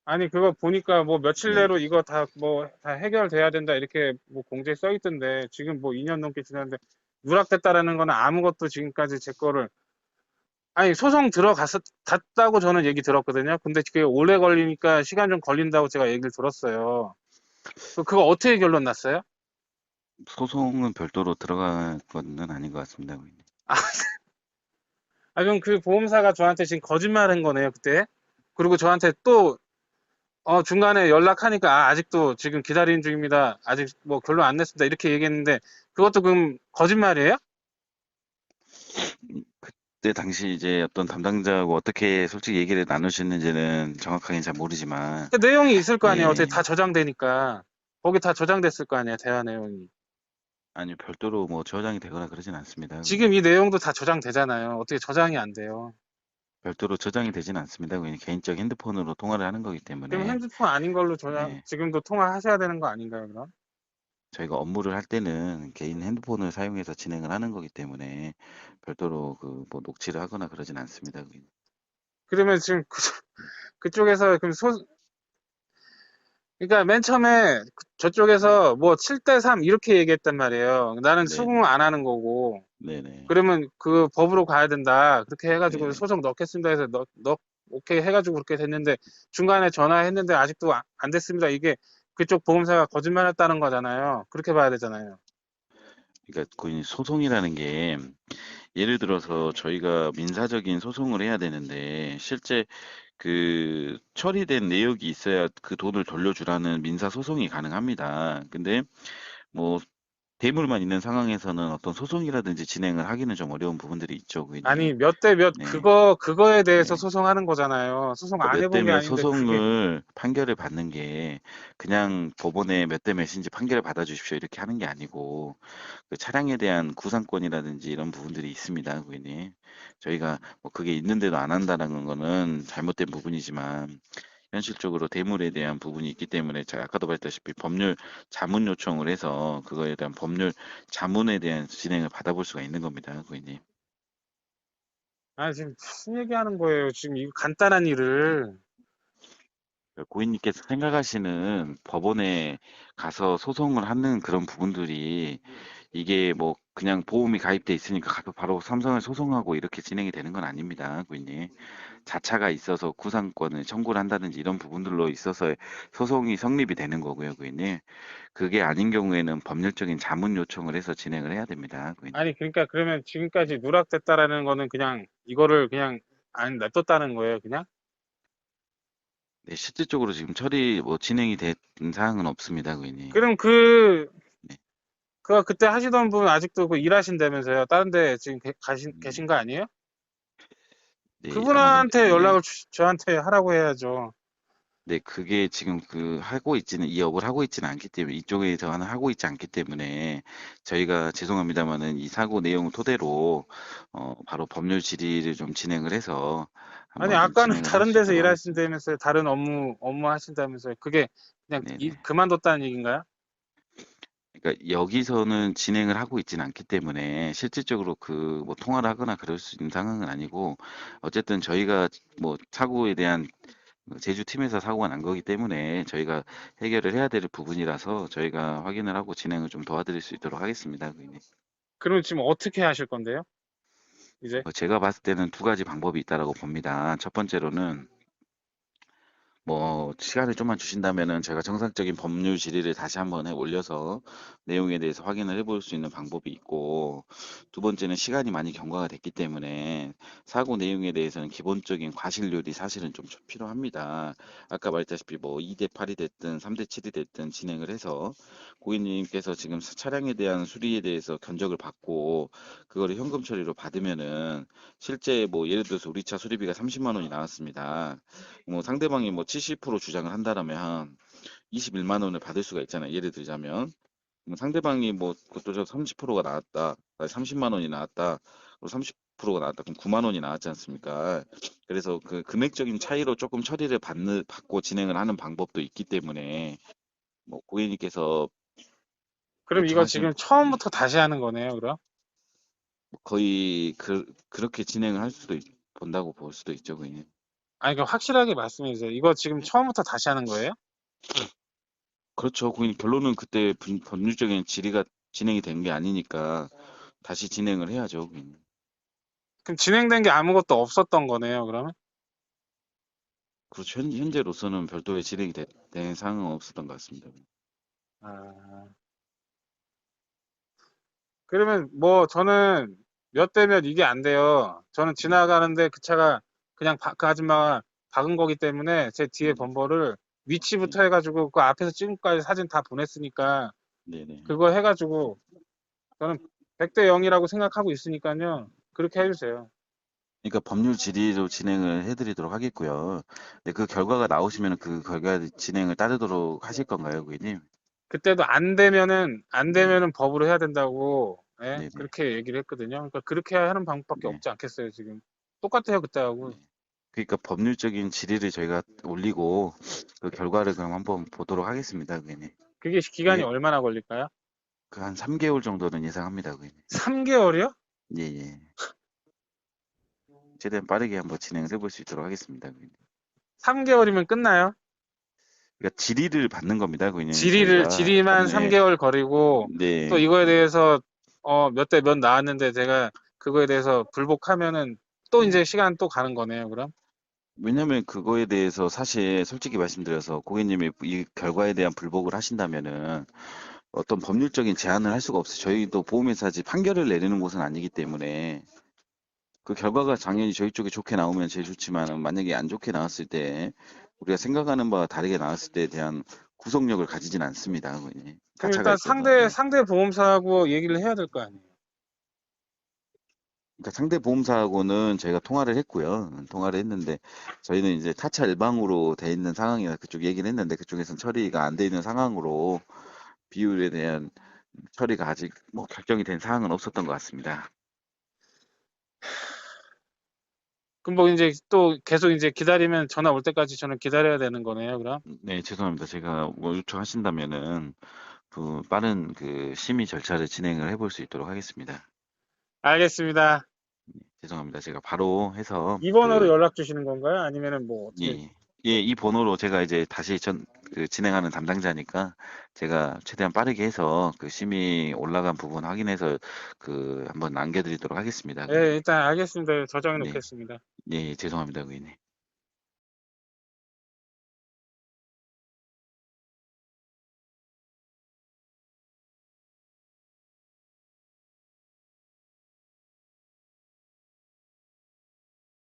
아니, 그거 보니까 뭐 며칠 네. 내로 이거 다 해결돼야 된다 이렇게 뭐 공지에 써 있던데 지금 뭐 2년 넘게 지났는데 누락됐다라는 거는 아무것도 지금까지 제 거를 아니 소송 갔다고 저는 얘기 들었거든요. 근데 그게 오래 걸리니까 시간 좀 걸린다고 제가 얘기를 들었어요. 그거 어떻게 결론 났어요? 소송은 별도로 들어갈 거는 아닌 것 같습니다, 고객님. 그럼 그 보험사가 저한테 지금 거짓말한 거네요, 그때. 그리고 저한테 또 중간에 연락하니까 아직도 지금 기다리는 중입니다. 아직 뭐 결론 안 냈습니다. 이렇게 얘기했는데 그것도 그럼 거짓말이에요? 그때 당시 이제 어떤 담당자하고 어떻게 솔직히 얘기를 나누셨는지는 정확하게 잘 모르지만, 그 내용이 있을 거 아니에요. 어떻게 예, 다 저장되니까. 거기 다 저장됐을 거 아니에요, 대화 내용이. 아니, 별도로 뭐 저장이 되거나 그러진 않습니다, 지금 고객님. 이 내용도 다 저장되잖아요. 어떻게 저장이 안 돼요? 별도로 저장이 되진 않습니다, 고객님. 개인적 핸드폰으로 통화를 하는 거기 그럼 때문에, 핸드폰 아닌 걸로 예, 지금도 통화하셔야 되는 거 아닌가요, 그럼? 저희가 업무를 할 때는 개인 핸드폰을 사용해서 진행을 하는 거기 때문에 별도로 그 뭐 녹취를 하거나 그러진 않습니다, 고객님. 그러면 지금 그쪽에서 그럼 그러니까 맨 처음에 저쪽에서 뭐 7대 3 이렇게 얘기했단 말이에요. 나는 수긍을 네네. 안 하는 거고. 네네. 그러면 그 법으로 가야 된다. 그렇게 해가지고 네네. 소송 넣겠습니다 해서 오케이 해가지고 그렇게 됐는데 중간에 전화했는데 아직도 안 됐습니다. 이게 그쪽 보험사가 거짓말했다는 거잖아요. 그렇게 봐야 되잖아요. 그러니까 그 소송이라는 게 예를 들어서 저희가 민사적인 소송을 해야 되는데 실제 그 처리된 내역이 있어야 그 돈을 돌려주라는 민사 소송이 가능합니다. 근데 뭐 대물만 있는 상황에서는 어떤 소송이라든지 진행을 하기는 좀 어려운 부분들이 있죠, 고객님. 아니 몇 대 몇 네, 그거에 대해서 네. 소송하는 거잖아요. 소송 그러니까 안 몇 대 해본 게 몇 아닌데 그게 소송을 판결을 받는 게 그냥 법원에 몇 대 몇인지 판결을 받아주십시오 이렇게 하는 게 아니고 그 차량에 대한 구상권이라든지 이런 부분들이 있습니다, 고객님. 저희가 뭐 그게 있는데도 안 한다는 거는 잘못된 부분이지만 현실적으로 대물에 대한 부분이 있기 때문에 제가 아까도 말했다시피 법률 자문 요청을 해서 그거에 대한 법률 자문에 대한 진행을 받아볼 수가 있는 겁니다, 고객님. 지금 무슨 얘기하는 거예요? 지금 이 간단한 일을 고객님께서 생각하시는 법원에 가서 소송을 하는 그런 부분들이 이게 뭐 그냥 보험이 가입돼 있으니까 가서 바로 삼성을 소송하고 이렇게 진행이 되는 건 아닙니다, 고객님. 자차가 있어서 구상권을 청구를 한다든지 이런 부분들로 있어서 소송이 성립이 되는 거고요, 고객님. 그게 아닌 경우에는 법률적인 자문 요청을 해서 진행을 해야 됩니다, 고객님. 아니 그러니까 그러면 네. 지금까지 누락됐다라는 거는 그냥 이거를 그냥 안 냅뒀다는 거예요, 그냥? 네, 실질적으로 지금 처리 뭐 진행이 된 사항은 없습니다, 고객님. 그럼 네. 그때 하시던 분 아직도 그 일하신다면서요? 다른 데 지금 음, 계신 거 아니에요? 네, 아마 근데, 그분한테 네. 연락을 저한테 하라고 해야죠. 네, 그게 지금 그 하고 있지는 이 업을 하고 있지는 않기 때문에 이쪽에서는 하고 있지 않기 때문에 저희가 죄송합니다만은 이 사고 내용을 토대로 바로 법률 질의를 좀 진행을 해서 아니, 한번 좀 아까는 진행을 할 다른 수 데서 있도록 하겠습니다. 일하신다면서요? 다른 업무 하신다면서요? 그게 그냥 네네. 그만뒀다는 얘기인가요? 그러니까 여기서는 진행을 하고 있지는 않기 때문에 실질적으로 그 뭐 통화를 하거나 그럴 수 있는 상황은 아니고 어쨌든 저희가 뭐 사고에 대한 제주팀에서 사고가 난 거기 때문에 저희가 해결을 해야 될 부분이라서 저희가 확인을 하고 진행을 좀 도와드릴 수 있도록 하겠습니다, 고객님. 그럼 지금 어떻게 하실 건데요? 이제? 제가 봤을 때는 두 가지 방법이 있다라고 봅니다. 첫 번째로는 뭐 시간을 좀만 주신다면은 제가 정상적인 법률 질의를 다시 한번 해 올려서 내용에 대해서 확인을 해볼 수 있는 방법이 있고 두 번째는 시간이 많이 경과가 됐기 때문에 사고 내용에 대해서는 기본적인 과실률이 사실은 좀 필요합니다. 아까 말했다시피 뭐 2대 8이 됐든 3대 7이 됐든 진행을 해서 고객님께서 지금 차량에 대한 수리에 대해서 견적을 받고 그거를 현금 처리로 받으면은 실제 뭐 예를 들어서 우리 차 수리비가 30만 원이 나왔습니다. 뭐 상대방이 뭐 70% 주장을 한다라면 21만 원을 받을 수가 있잖아요. 예를 들자면 상대방이 뭐 그것도 저 30%가 나왔다, 30만 원이 나왔다, 30%가 나왔다, 그럼 9만 원이 나왔지 않습니까? 그래서 그 금액적인 차이로 조금 처리를 받고 진행을 하는 방법도 있기 때문에 뭐 고객님께서 그럼 이거 요청하시는 지금 처음부터 다시 하는 거네요, 그럼? 거의 그렇게 진행을 본다고 볼 수도 있죠, 고객님. 아니, 그 확실하게 말씀해 주세요. 이거 지금 처음부터 다시 하는 거예요? 그렇죠. 고객님 결론은 그때 법률적인 질의가 진행이 된 게 아니니까 다시 진행을 해야죠, 고객님. 그럼 진행된 게 아무것도 없었던 거네요, 그러면? 그렇죠. 현재로서는 별도의 진행이 된 사항은 없었던 것 같습니다. 아, 그러면 뭐 저는 몇 대 몇 이게 안 돼요. 저는 네, 지나가는데 그 차가 그냥 그 아줌마가 박은 거기 때문에 제 뒤에 네, 범퍼를 네, 위치부터 해가지고 그 앞에서 찍은 까지 사진 다 보냈으니까 네, 네. 그거 해가지고 저는 100대 0이라고 생각하고 있으니까요. 그렇게 해주세요. 그러니까 법률 질의로 진행을 해드리도록 하겠고요. 네, 그 결과가 나오시면 그 결과 진행을 따르도록 하실 건가요, 고객님? 그때도 안 네, 되면은 법으로 해야 된다고, 예? 네, 네, 그렇게 얘기를 했거든요. 그러니까 그렇게 하는 방법밖에 네, 없지 않겠어요, 지금. 똑같아요, 네. 그때하고. 그러니까 법률적인 질의를 저희가 올리고 그 결과를 그럼 한번 보도록 하겠습니다, 고객님. 그게 기간이 예, 얼마나 걸릴까요? 그 한 3개월 정도는 예상합니다, 고객님. 3개월이요? 예, 예. 최대한 빠르게 한번 진행을 해볼 수 있도록 하겠습니다, 고객님. 3개월이면 끝나요? 그러니까 질의를 받는 겁니다, 고객님. 저희가 질의만 법률에 3개월 거리고, 또 네, 이거에 네, 대해서, 몇 대 몇 나왔는데 제가 그거에 대해서 불복하면은 또 이제 네. 시간 또 가는 거네요, 그럼? 왜냐면 그거에 대해서 사실 솔직히 말씀드려서 고객님이 이 결과에 대한 불복을 하신다면은 어떤 법률적인 제한을 할 수가 없어요. 저희도 보험회사지 판결을 내리는 곳은 아니기 때문에 그 결과가 당연히 저희 쪽에 좋게 나오면 제일 좋지만 만약에 안 좋게 나왔을 때 우리가 생각하는 바와 다르게 나왔을 때에 대한 구속력을 가지진 않습니다. 고객님. 그럼 가차가 일단 있어서. 네. 상대 보험사하고 얘기를 해야 될 거 아니에요? 그러니까 상대 보험사하고는 저희가 통화를 했고요. 통화를 했는데 저희는 이제 타차 일방으로 돼 있는 상황이라 그쪽 얘기를 했는데 그쪽에서는 처리가 안 돼 있는 상황으로 비율에 대한 처리가 아직 뭐 결정이 된 사항은 없었던 것 같습니다. 그럼 뭐 이제 또 계속 이제 기다리면 전화 올 때까지 저는 기다려야 되는 거네요, 그럼? 네, 죄송합니다. 제가 뭐 요청하신다면은 그 빠른 그 심의 절차를 진행을 해볼 수 있도록 하겠습니다. 알겠습니다. 죄송합니다. 제가 바로 해서 이 번호로 연락 주시는 건가요? 아니면은 뭐 어떻게? 예, 예, 이 번호로 제가 이제 다시 그 진행하는 담당자니까 제가 최대한 빠르게 해서 그 심의 올라간 부분 확인해서 그 한번 남겨드리도록 하겠습니다. 예, 고객님. 일단 알겠습니다. 저장해 네, 놓겠습니다. 예, 예, 죄송합니다, 고객님.